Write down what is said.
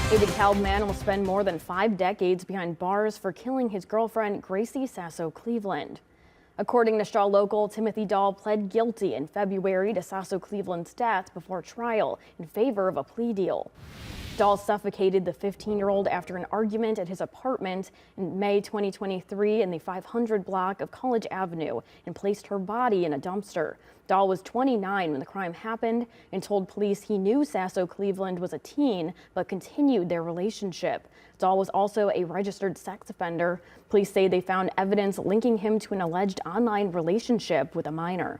A DeKalb man will spend more than 5 decades behind bars for killing his girlfriend, Gracie Sasso Cleveland. According to Shaw Local, Timothy Dahl pled guilty in February to Sasso Cleveland's death before trial in favor of a plea deal. Dahl suffocated the 15-year-old after an argument at his apartment in May 2023 in the 500 block of College Avenue and placed her body in a dumpster. Dahl was 29 when the crime happened and told police he knew Sasso Cleveland was a teen but continued their relationship. Dahl was also a registered sex offender. Police say they found evidence linking him to an alleged online relationship with a minor.